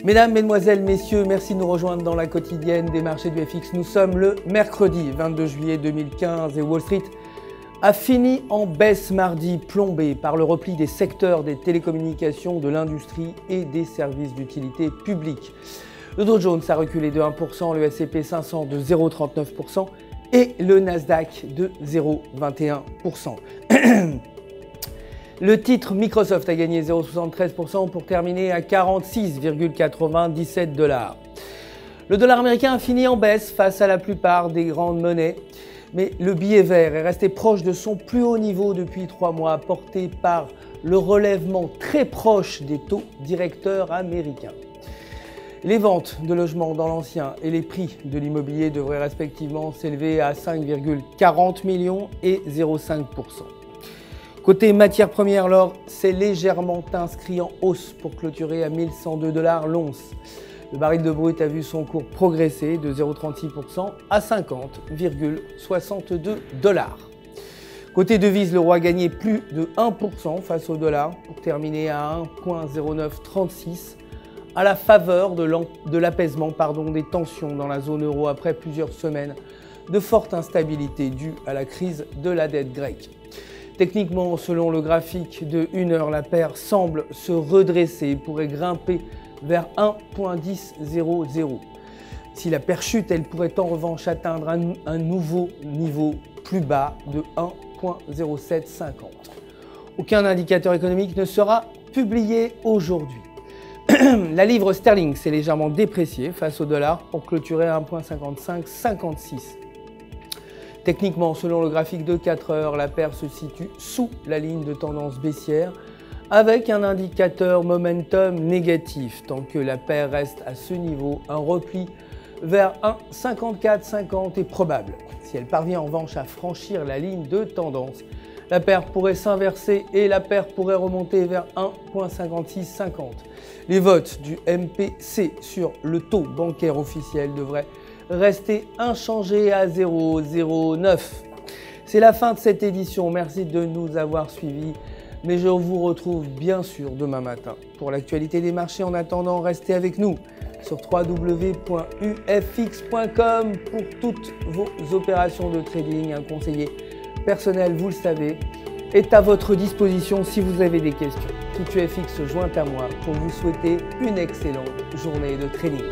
Mesdames, Mesdemoiselles, Messieurs, merci de nous rejoindre dans la quotidienne des marchés du FX. Nous sommes le mercredi 22 juillet 2015 et Wall Street a fini en baisse mardi, plombé par le repli des secteurs des télécommunications, de l'industrie et des services d'utilité publique. Le Dow Jones a reculé de 1%, le S&P 500 de 0,39% et le Nasdaq de 0,21%. Le titre Microsoft a gagné 0,73% pour terminer à 46,97 $. Le dollar américain a fini en baisse face à la plupart des grandes monnaies, mais le billet vert est resté proche de son plus haut niveau depuis 3 mois, porté par le relèvement très proche des taux directeurs américains. Les ventes de logements dans l'ancien et les prix de l'immobilier devraient respectivement s'élever à 5,40 millions et 0,5%. Côté matières premières, l'or s'est légèrement inscrit en hausse pour clôturer à 1102 $ l'once. Le baril de brut a vu son cours progresser de 0,36% à 50,62 $. Côté devise, l'euro a gagné plus de 1% face au dollar pour terminer à 1,0936 à la faveur de l'apaisement des tensions dans la zone euro après plusieurs semaines de forte instabilité due à la crise de la dette grecque. Techniquement, selon le graphique de 1 heure, la paire semble se redresser et pourrait grimper vers 1,1000. Si la paire chute, elle pourrait en revanche atteindre un nouveau niveau plus bas de 1,0750. Aucun indicateur économique ne sera publié aujourd'hui. La livre sterling s'est légèrement dépréciée face au dollar pour clôturer à 1,5556. Techniquement, selon le graphique de 4 heures, la paire se situe sous la ligne de tendance baissière avec un indicateur momentum négatif. Tant que la paire reste à ce niveau, un repli vers 1,5450 est probable. Si elle parvient en revanche à franchir la ligne de tendance, la paire pourrait s'inverser et la paire pourrait remonter vers 1,5650. Les votes du MPC sur le taux bancaire officiel devraient rester inchangés à 0,09. C'est la fin de cette édition. Merci de nous avoir suivis. Mais je vous retrouve bien sûr demain matin pour l'actualité des marchés. En attendant, restez avec nous sur www.ufx.com pour toutes vos opérations de trading. Un conseiller personnel, vous le savez, est à votre disposition si vous avez des questions. Tout UFX se joint à moi pour vous souhaiter une excellente journée de trading.